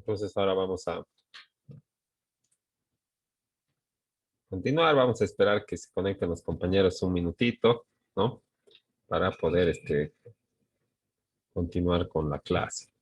Entonces ahora vamos a continuar. Vamos a esperar que se conecten los compañeros un minutito, ¿no? Para poder continuar con la clase.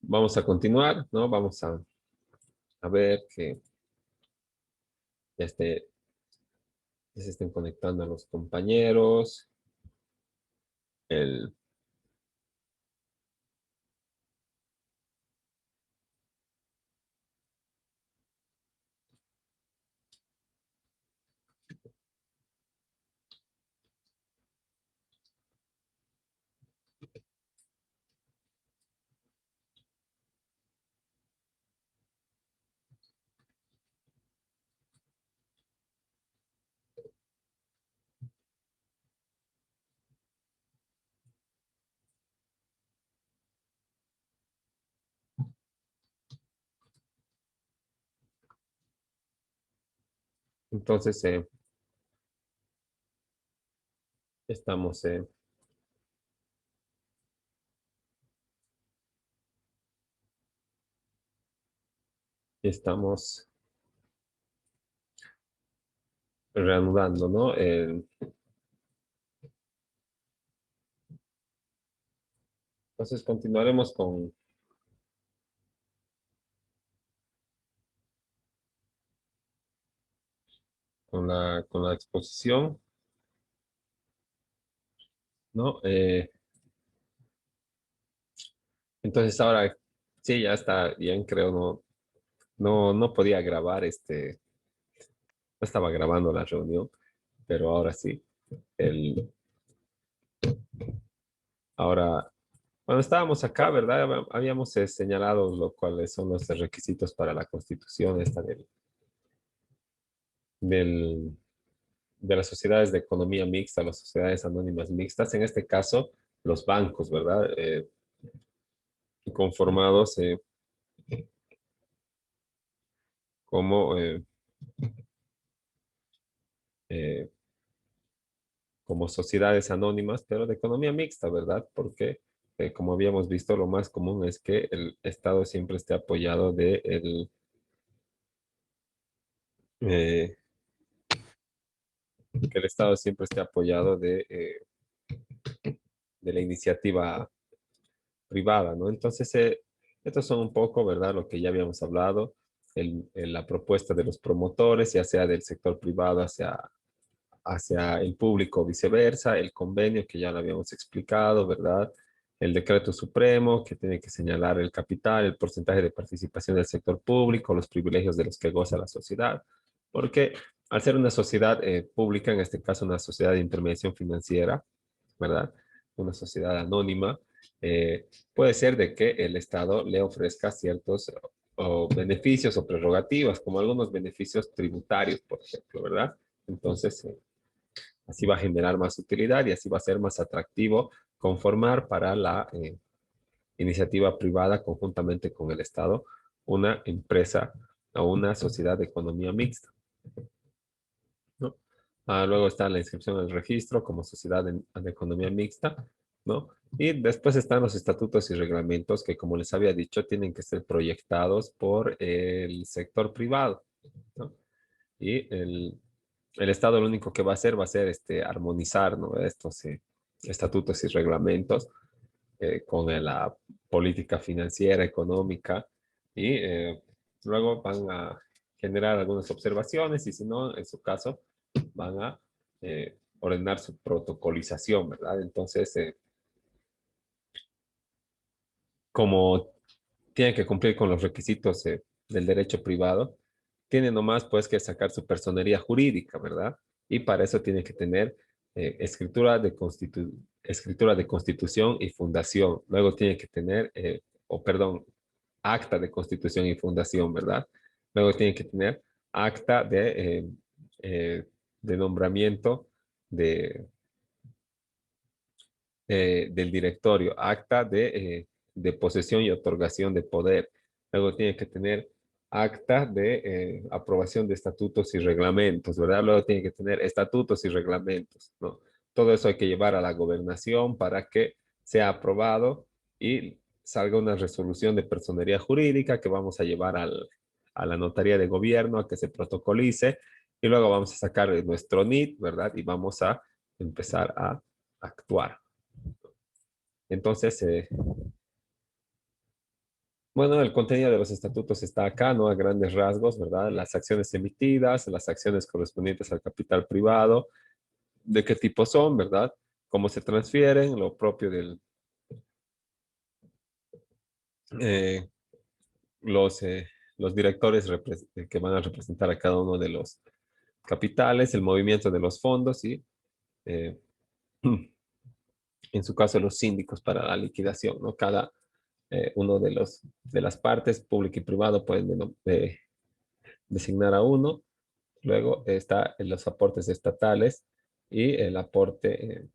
Vamos a continuar, ¿no? Vamos a ver que ya, ya se estén conectando a los compañeros. El, entonces, estamos, estamos reanudando, ¿no? Entonces continuaremos con la exposición, ¿no? Entonces ahora sí, ya está bien, creo, no podía grabar no estaba grabando la reunión, pero ahora sí. El, ahora, cuando estábamos acá, ¿verdad? Habíamos señalado cuáles son los requisitos para la constitución esta del, de las sociedades de economía mixta, las sociedades anónimas mixtas, en este caso, los bancos, ¿verdad? Conformados como, eh, como sociedades anónimas, pero de economía mixta, ¿verdad? Porque, como habíamos visto, lo más común es que el Estado siempre esté apoyado eh, que el Estado siempre esté apoyado de la iniciativa privada, ¿no? Entonces, estos son un poco, ¿verdad? Lo que ya habíamos hablado, la propuesta de los promotores, ya sea del sector privado hacia el público, viceversa, el convenio que ya lo habíamos explicado, ¿verdad? El decreto supremo que tiene que señalar el capital, el porcentaje de participación del sector público, los privilegios de los que goza la sociedad, porque al ser una sociedad pública, en este caso una sociedad de intermediación financiera, ¿verdad? Una sociedad anónima, puede ser de que el Estado le ofrezca ciertos o beneficios o prerrogativas, como algunos beneficios tributarios, por ejemplo, ¿verdad? Entonces, así va a generar más utilidad y así va a ser más atractivo conformar para la iniciativa privada conjuntamente con el Estado una empresa o una sociedad de economía mixta, ¿no? Luego está la inscripción al registro como sociedad de economía mixta, ¿no? Y después están los estatutos y reglamentos que, como les había dicho, tienen que ser proyectados por el sector privado, ¿no? Y el Estado lo único que va a ser armonizar, ¿no? Estos estatutos y reglamentos con la política financiera, económica, y luego van a generar algunas observaciones y si no, en su caso, van a ordenar su protocolización, ¿verdad? Entonces, como tienen que cumplir con los requisitos del derecho privado, tienen nomás pues que sacar su personería jurídica, ¿verdad? Y para eso tienen que tener escritura de constitución y fundación. Luego tienen que tener, o perdón, acta de constitución y fundación, ¿verdad? Luego tienen que tener acta de nombramiento de, del directorio, acta de posesión y otorgación de poder. Luego tiene que tener acta de aprobación de estatutos y reglamentos, ¿verdad? Luego tiene que tener estatutos y reglamentos, ¿no? Todo eso hay que llevar a la gobernación para que sea aprobado y salga una resolución de personería jurídica que vamos a llevar a la notaría de gobierno a que se protocolice y luego vamos a sacar nuestro NIT, ¿verdad? Y vamos a empezar a actuar. Entonces, bueno, el contenido de los estatutos está acá, ¿no? A grandes rasgos, ¿verdad? Las acciones emitidas, las acciones correspondientes al capital privado, de qué tipo son, ¿verdad? Cómo se transfieren, lo propio del, eh, los, eh, los directores que van a representar a cada uno de los capitales, el movimiento de los fondos y, eh, en su caso, los síndicos para la liquidación, ¿no? Cada uno de las partes, público y privado, pueden designar a uno. Luego está los aportes estatales y el aporte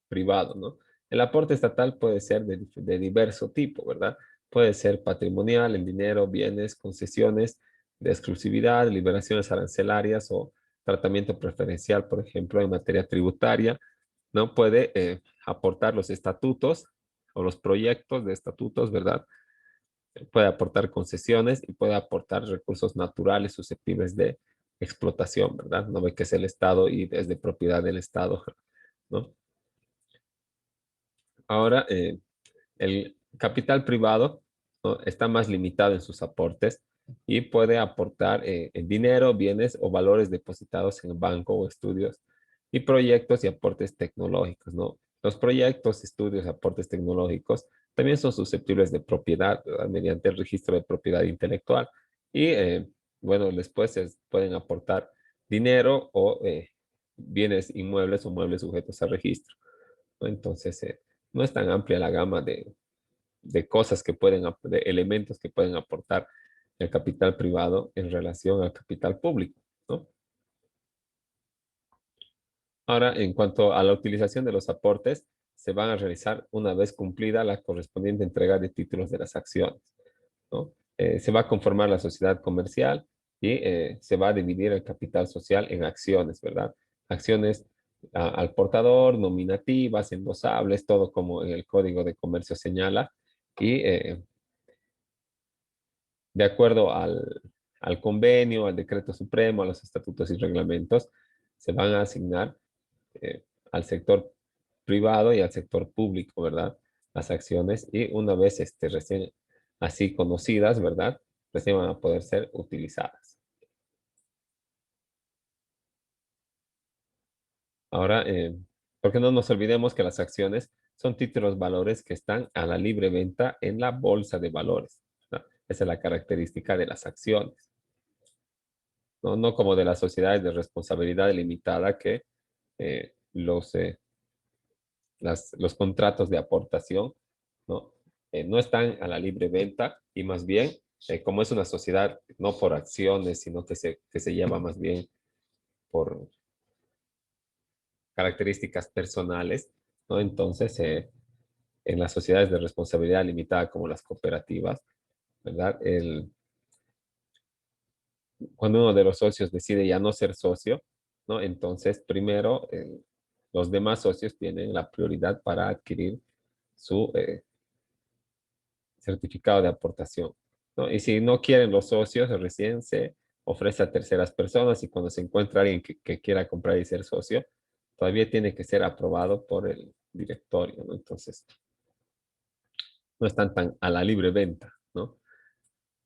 privado, ¿no? El aporte estatal puede ser de diverso tipo, ¿verdad? Puede ser patrimonial, en dinero, bienes, concesiones de exclusividad, liberaciones arancelarias o tratamiento preferencial, por ejemplo, en materia tributaria, ¿no? Puede aportar los estatutos o los proyectos de estatutos, ¿verdad? Puede aportar concesiones y puede aportar recursos naturales susceptibles de explotación, ¿verdad? No ve que es el Estado y es de propiedad del Estado, ¿no? Ahora, el capital privado, ¿no? Está más limitado en sus aportes y puede aportar en dinero, bienes o valores depositados en el banco o estudios y proyectos y aportes tecnológicos, ¿no? Los proyectos, estudios, aportes tecnológicos también son susceptibles de propiedad, ¿verdad? Mediante el registro de propiedad intelectual y, bueno, después pueden aportar dinero o bienes inmuebles o muebles sujetos a registro, ¿no? Entonces, no es tan amplia la gama de cosas que pueden, de elementos que pueden aportar el capital privado en relación al capital público, ¿no? Ahora, en cuanto a la utilización de los aportes, se van a realizar una vez cumplida la correspondiente entrega de títulos de las acciones, ¿no? Se va a conformar la sociedad comercial y se va a dividir el capital social en acciones, ¿verdad? Acciones al portador, nominativas, endosables, todo como en el Código de Comercio señala, y de acuerdo al convenio, al decreto supremo, a los estatutos y reglamentos, se van a asignar al sector privado y al sector público, ¿verdad? Las acciones y una vez recién así conocidas, ¿verdad? Recién van a poder ser utilizadas. Ahora, porque no nos olvidemos que las acciones son títulos valores que están a la libre venta en la bolsa de valores, ¿verdad? Esa es la característica de las acciones. ¿No? No como de las sociedades de responsabilidad limitada que los contratos de aportación, ¿no? No están a la libre venta y más bien, como es una sociedad no por acciones, sino que se lleva más bien por características personales, ¿no? Entonces, en las sociedades de responsabilidad limitada como las cooperativas, ¿verdad? Cuando uno de los socios decide ya no ser socio, ¿no? Entonces, primero, los demás socios tienen la prioridad para adquirir su certificado de aportación, ¿no? Y si no quieren los socios, recién se ofrece a terceras personas y cuando se encuentra alguien que quiera comprar y ser socio, todavía tiene que ser aprobado por el directorio, ¿no? Entonces, no están tan a la libre venta, ¿no?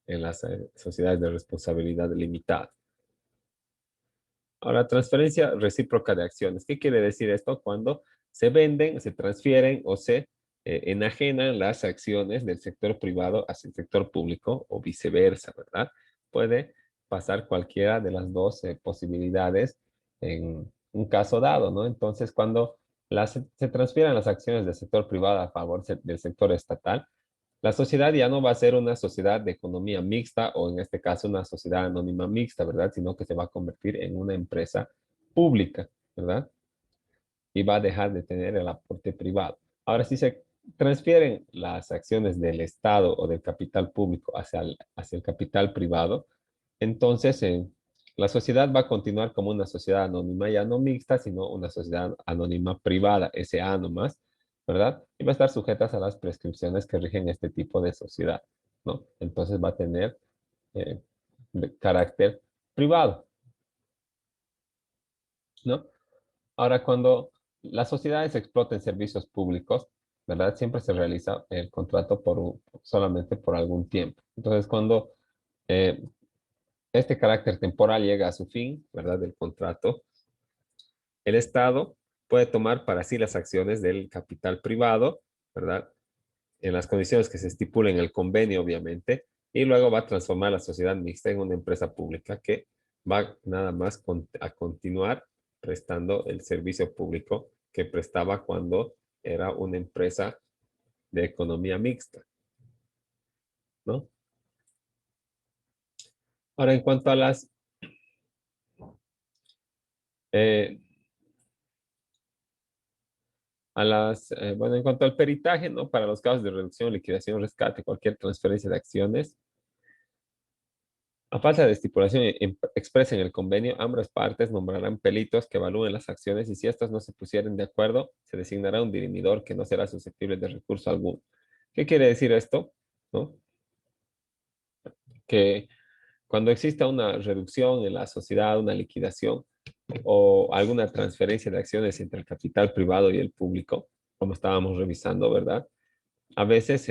En las sociedades de responsabilidad limitada. Ahora, transferencia recíproca de acciones. ¿Qué quiere decir esto? Cuando se venden, se transfieren o se enajenan las acciones del sector privado hacia el sector público o viceversa, ¿verdad? Puede pasar cualquiera de las dos posibilidades en un caso dado, ¿no? Entonces, cuando se transfieren las acciones del sector privado a favor del sector estatal, la sociedad ya no va a ser una sociedad de economía mixta o en este caso una sociedad anónima mixta, ¿verdad? Sino que se va a convertir en una empresa pública, ¿verdad? Y va a dejar de tener el aporte privado. Ahora, si se transfieren las acciones del Estado o del capital público hacia el capital privado, entonces la sociedad va a continuar como una sociedad anónima, ya no mixta, sino una sociedad anónima privada, SA nomás, ¿verdad? Y va a estar sujetas a las prescripciones que rigen este tipo de sociedad, ¿no? Entonces va a tener eh, carácter privado, ¿no? Ahora, cuando las sociedades exploten servicios públicos, ¿verdad? Siempre se realiza el contrato solamente por algún tiempo. Entonces, cuando eh, este carácter temporal llega a su fin, ¿verdad? Del contrato, el Estado puede tomar para sí las acciones del capital privado, ¿verdad? En las condiciones que se estipulen en el convenio, obviamente, y luego va a transformar la sociedad mixta en una empresa pública que va nada más a continuar prestando el servicio público que prestaba cuando era una empresa de economía mixta, ¿no? Ahora, en cuanto eh, bueno, en cuanto al peritaje, ¿no? Para los casos de reducción, liquidación, rescate, cualquier transferencia de acciones, a falta de estipulación expresa en el convenio, ambas partes nombrarán peritos que evalúen las acciones y si estas no se pusieren de acuerdo, se designará un dirimidor que no será susceptible de recurso alguno. ¿Qué quiere decir esto? ¿No? Que cuando exista una reducción en la sociedad, una liquidación o alguna transferencia de acciones entre el capital privado y el público, como estábamos revisando, ¿verdad? A veces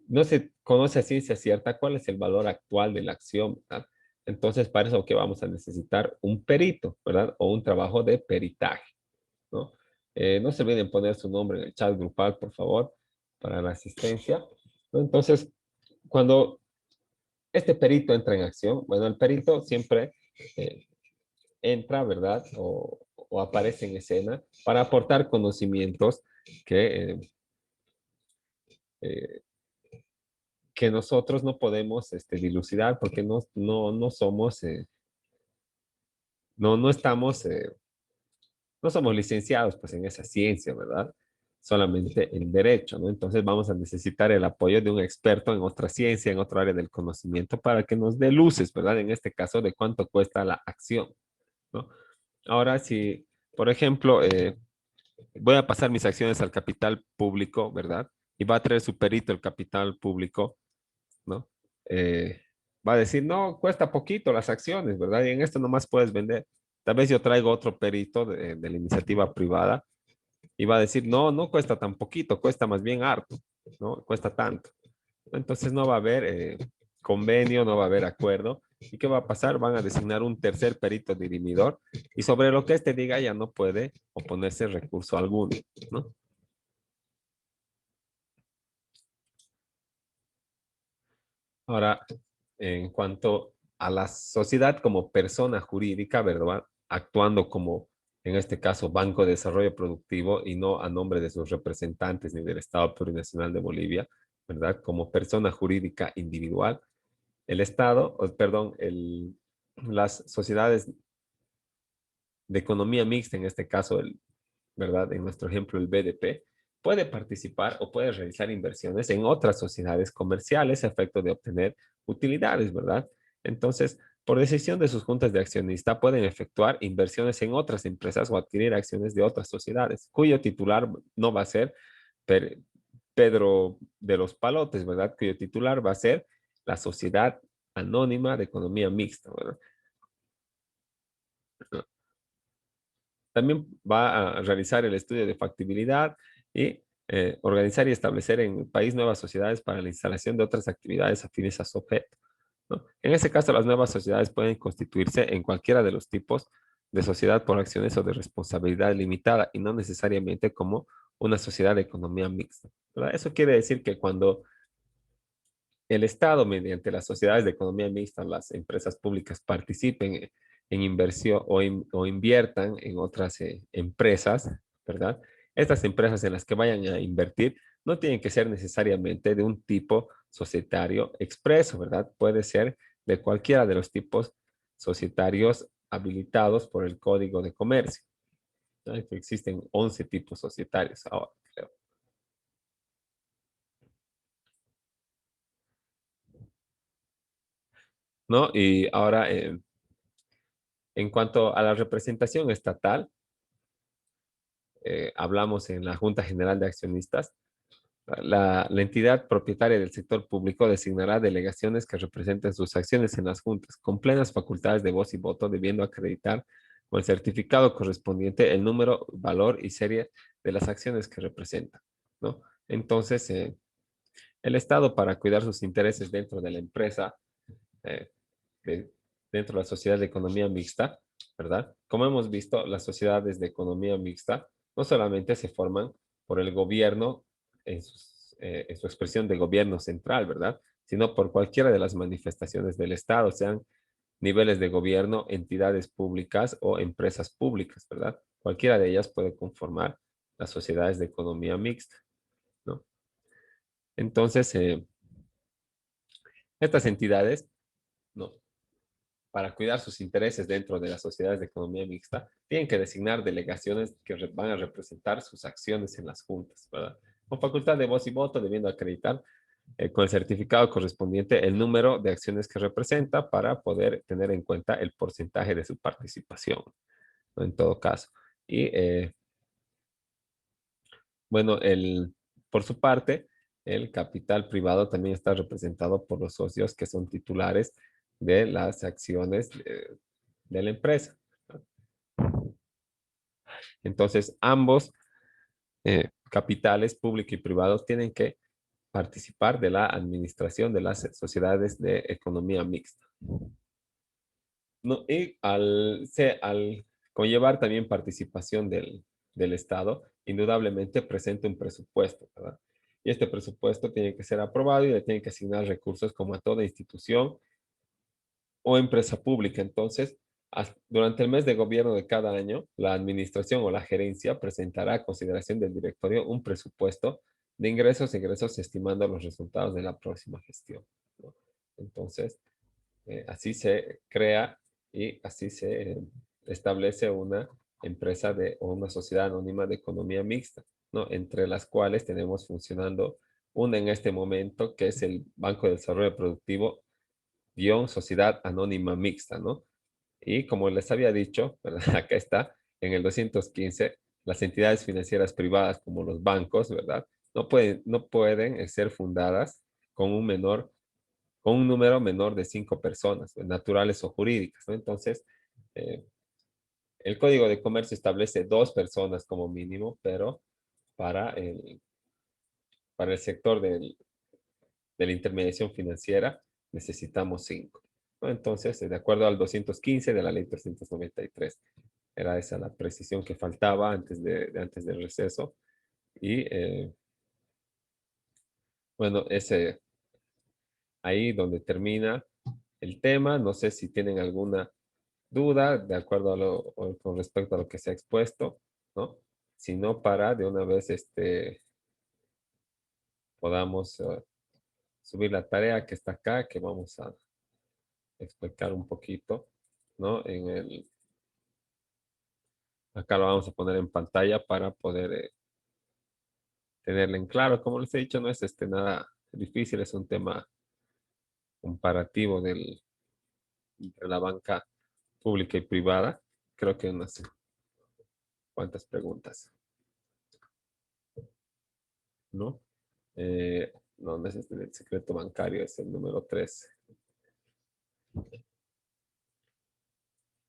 no se conoce a ciencia cierta cuál es el valor actual de la acción, ¿verdad? Entonces, para eso que vamos a necesitar un perito, ¿verdad? O un trabajo de peritaje, ¿no? No se olviden poner su nombre en el chat grupal, por favor, para la asistencia, ¿no? Entonces, cuando este perito entra en acción, bueno, el perito siempre eh, entra, ¿verdad? O aparece en escena para aportar conocimientos que eh, que nosotros no podemos dilucidar porque no somos, no estamos, no somos licenciados pues en esa ciencia, ¿verdad? Solamente en derecho, ¿no? Entonces vamos a necesitar el apoyo de un experto en otra ciencia, en otra área del conocimiento para que nos dé luces, ¿verdad? En este caso de cuánto cuesta la acción, ¿no? Ahora, si, por ejemplo, voy a pasar mis acciones al capital público, ¿verdad? Y va a traer su perito el capital público, ¿no? Eh, Va a decir, no, cuesta poquito las acciones, ¿verdad? Y en esto nomás puedes vender. Tal vez yo traigo otro perito de la iniciativa privada y va a decir, no, no cuesta tan poquito, cuesta más bien harto, ¿no? Cuesta tanto. Entonces no va a haber convenio, no va a haber acuerdo. ¿Y qué va a pasar? Van a designar un tercer perito dirimidor y sobre lo que este diga ya no puede oponerse recurso alguno, ¿no? Ahora, en cuanto a la sociedad como persona jurídica, ¿verdad? Actuando como, en este caso, Banco de Desarrollo Productivo y no a nombre de sus representantes ni del Estado Plurinacional de Bolivia, ¿verdad? Como persona jurídica individual, el Estado, perdón, las sociedades de economía mixta, en este caso, ¿verdad? En nuestro ejemplo, el BDP, puede participar o puede realizar inversiones en otras sociedades comerciales a efecto de obtener utilidades, ¿verdad? Entonces, por decisión de sus juntas de accionista, pueden efectuar inversiones en otras empresas o adquirir acciones de otras sociedades, cuyo titular no va a ser Pedro de los Palotes, ¿verdad? Cuyo titular va a ser la Sociedad Anónima de Economía Mixta, ¿verdad? También va a realizar el estudio de factibilidad y organizar y establecer en el país nuevas sociedades para la instalación de otras actividades afines a su objeto, ¿no? En este caso, las nuevas sociedades pueden constituirse en cualquiera de los tipos de sociedad por acciones o de responsabilidad limitada y no necesariamente como una sociedad de economía mixta, ¿verdad? Eso quiere decir que cuando el Estado, mediante las sociedades de economía mixta, las empresas públicas participen en inversión o inviertan en otras empresas, ¿verdad? Estas empresas en las que vayan a invertir no tienen que ser necesariamente de un tipo societario expreso, ¿verdad? Puede ser de cualquiera de los tipos societarios habilitados por el Código de Comercio, ¿no? Existen 11 tipos societarios ahora, creo. ¿No? Y ahora, en cuanto a la representación estatal, hablamos en la Junta General de Accionistas, la entidad propietaria del sector público designará delegaciones que representen sus acciones en las juntas, con plenas facultades de voz y voto, debiendo acreditar con el certificado correspondiente el número, valor y serie de las acciones que representan, ¿no? Entonces, el Estado, para cuidar sus intereses dentro de la empresa, eh, de- dentro de la sociedad de economía mixta, ¿verdad? Como hemos visto, las sociedades de economía mixta no solamente se forman por el gobierno en su expresión de gobierno central, ¿verdad? Sino por cualquiera de las manifestaciones del Estado, sean niveles de gobierno, entidades públicas o empresas públicas, ¿verdad? Cualquiera de ellas puede conformar las sociedades de economía mixta, ¿no? Entonces, estas entidades, ¿no? Para cuidar sus intereses dentro de las sociedades de economía mixta, tienen que designar delegaciones que van a representar sus acciones en las juntas, ¿verdad? Con facultad de voz y voto, debiendo acreditar con el certificado correspondiente el número de acciones que representa para poder tener en cuenta el porcentaje de su participación, ¿no? En todo caso. Y bueno, por su parte, el capital privado también está representado por los socios que son titulares de las acciones de la empresa. Entonces, ambos capitales, públicos y privados, tienen que participar de la administración de las sociedades de economía mixta. No, y al conllevar también participación del Estado, indudablemente presenta un presupuesto, ¿verdad? Y este presupuesto tiene que ser aprobado y le tienen que asignar recursos como a toda institución o empresa pública. Entonces, durante el mes de gobierno de cada año, la administración o la gerencia presentará a consideración del directorio un presupuesto de ingresos e egresos estimando los resultados de la próxima gestión, ¿no? Entonces, así se crea y así se establece una empresa o una sociedad anónima de economía mixta, ¿no? Entre las cuales tenemos funcionando una en este momento, que es el Banco de Desarrollo Productivo Sociedad Anónima Mixta, ¿no? Y como les había dicho, ¿verdad? Acá está, en el 215, las entidades financieras privadas como los bancos, ¿verdad? No pueden ser fundadas con con un número menor de 5 personas, naturales o jurídicas, ¿no? Entonces, eh, el Código de Comercio establece 2 personas como mínimo, pero para para el sector de la intermediación financiera necesitamos 5, ¿no? Entonces, de acuerdo al 215 de la ley 393, era esa la precisión que faltaba antes del receso. Y bueno, ese ahí donde termina el tema. No sé si tienen alguna duda de acuerdo o con respecto a lo que se ha expuesto, ¿no? Si no, para de una vez podamos subir la tarea que está acá, que vamos a explicar un poquito, ¿no? Acá lo vamos a poner en pantalla para poder tenerlo en claro. Como les he dicho, no es nada difícil, es un tema comparativo entre la banca pública y privada. Creo que unas cuantas preguntas, ¿no? No es el secreto bancario, es el número 3.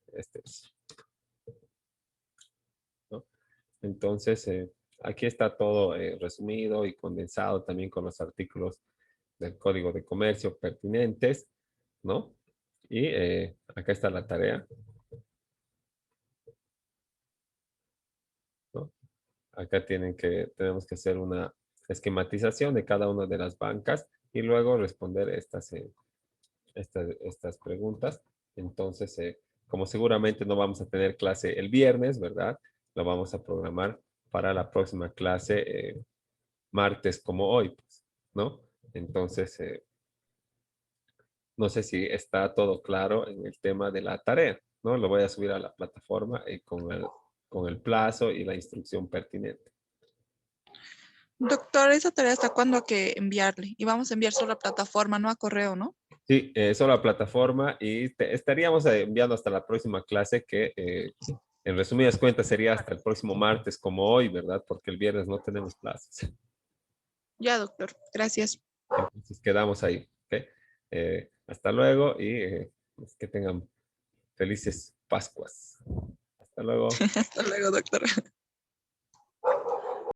Este es, ¿no? Entonces, aquí está todo resumido y condensado también con los artículos del Código de Comercio pertinentes, ¿no? Y acá está la tarea, ¿no? acá tenemos que hacer una esquematización de cada una de las bancas y luego responder estas preguntas. Entonces, como seguramente no vamos a tener clase el viernes, ¿verdad? Lo vamos a programar para la próxima clase, martes como hoy, pues, ¿no? Entonces, no sé si está todo claro en el tema de la tarea, ¿no? Lo voy a subir a la plataforma con el plazo y la instrucción pertinente. Doctor, esa tarea hasta cuándo hay que enviarle. Y vamos a enviar solo a plataforma, no a correo, ¿no? Sí, solo la plataforma y estaríamos enviando hasta la próxima clase que en resumidas cuentas sería hasta el próximo martes como hoy, ¿verdad? Porque el viernes no tenemos clases. Ya, doctor. Gracias. Entonces quedamos ahí, ¿ok? Hasta luego y pues, que tengan felices Pascuas. Hasta luego. Hasta luego, doctor.